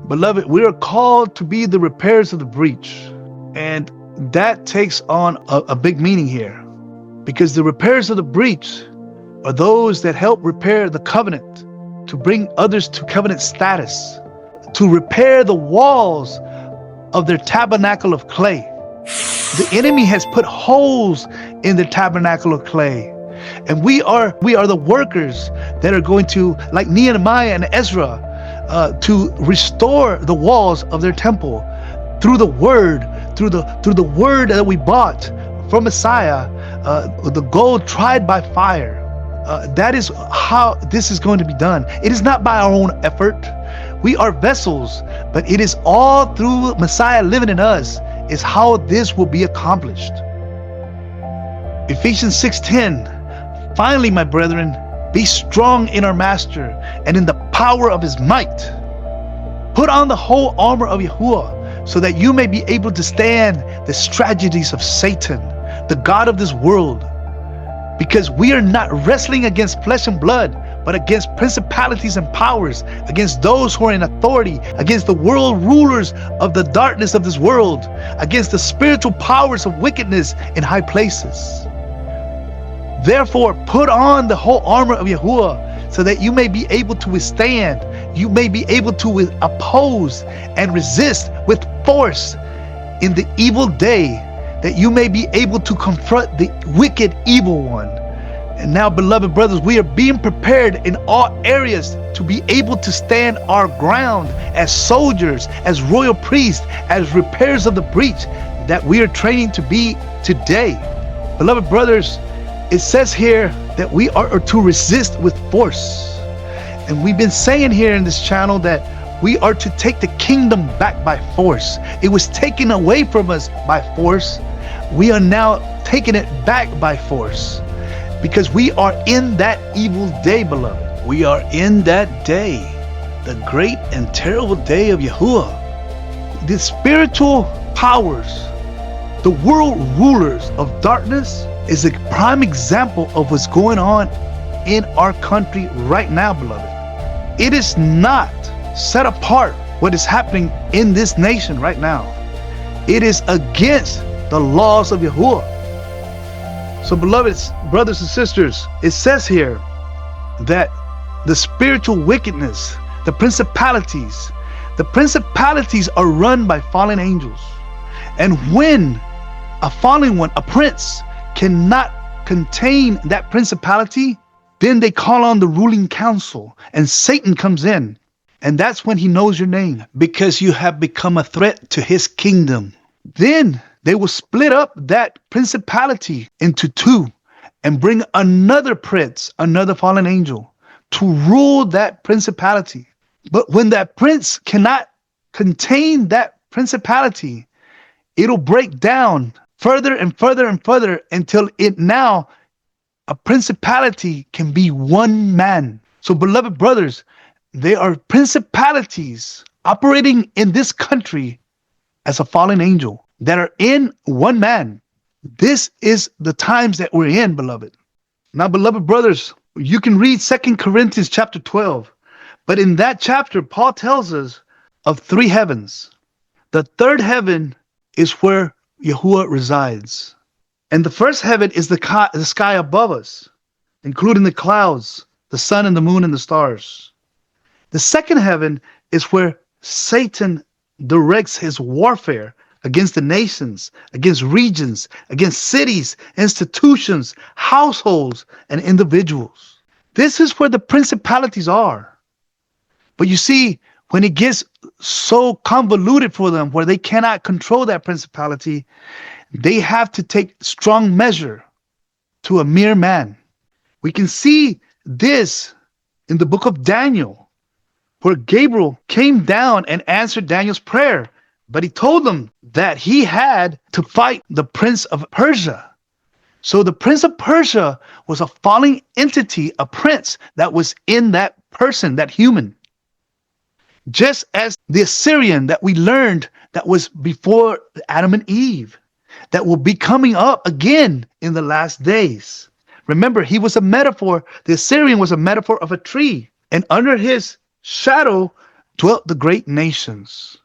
Beloved, we are called to be the repairers of the breach. And that takes on a big meaning here. Because the repairers of the breach are those that help repair the covenant, to bring others to covenant status, to repair the walls of their tabernacle of clay. The enemy has put holes in the tabernacle of clay. And we are the workers that are going to, like Nehemiah and Ezra, to restore the walls of their temple through the word, through the word that we bought from Messiah, the gold tried by fire. That is how this is going to be done. It is not by our own effort. We are vessels, but it is all through Messiah living in us is how this will be accomplished. Ephesians 6:10, finally, my brethren, be strong in our Master and in the power of his might. Put on the whole armor of Yahuwah so that you may be able to stand the strategies of Satan, the god of this world. Because we are not wrestling against flesh and blood, but against principalities and powers, against those who are in authority, against the world rulers of the darkness of this world, against the spiritual powers of wickedness in high places. Therefore, put on the whole armor of Yahuwah so that you may be able to withstand, you may be able to oppose and resist with force in the evil day, that you may be able to confront the wicked evil one. And now, beloved brothers, we are being prepared in all areas to be able to stand our ground as soldiers, as royal priests, as repairers of the breach that we are training to be today. Beloved brothers, it says here that we are to resist with force. And we've been saying here in this channel that we are to take the kingdom back by force. It was taken away from us by force. We are now taking it back by force. Because we are in that evil day, beloved. We are in that day, the great and terrible day of Yahuwah. The spiritual powers, the world rulers of darkness, is a prime example of what's going on in our country right now, beloved. It is not set apart what is happening in this nation right now. It is against the laws of Yahuwah. So, beloved brothers and sisters, it says here that the spiritual wickedness, the principalities are run by fallen angels. And when a fallen one, a prince, cannot contain that principality, then they call on the ruling council and Satan comes in. And that's when he knows your name, because you have become a threat to his kingdom. Then they will split up that principality into two and bring another prince, another fallen angel, to rule that principality. But when that prince cannot contain that principality, it'll break down further and further and further until a principality can be one man. So, beloved brothers, there are principalities operating in this country as a fallen angel that are in one man. This is the times that we're in, beloved. Now, beloved brothers, you can read 2 Corinthians chapter 12. But in that chapter, Paul tells us of three heavens. The third heaven is where Yahuwah resides. And the first heaven is the sky above us, including the clouds, the sun and the moon and the stars. The second heaven is where Satan directs his warfare against the nations, against regions, against cities, institutions, households, and individuals. This is where the principalities are. But you see, when it gets so convoluted for them, where they cannot control that principality, they have to take strong measure to a mere man. We can see this in the book of Daniel, where Gabriel came down and answered Daniel's prayer. But he told them that he had to fight the prince of Persia. So the prince of Persia was a fallen entity, a prince that was in that person, that human. Just as the Assyrian that we learned that was before Adam and Eve, that will be coming up again in the last days. Remember, he was a metaphor. The Assyrian was a metaphor of a tree. And under his shadow, dwelt the great nations.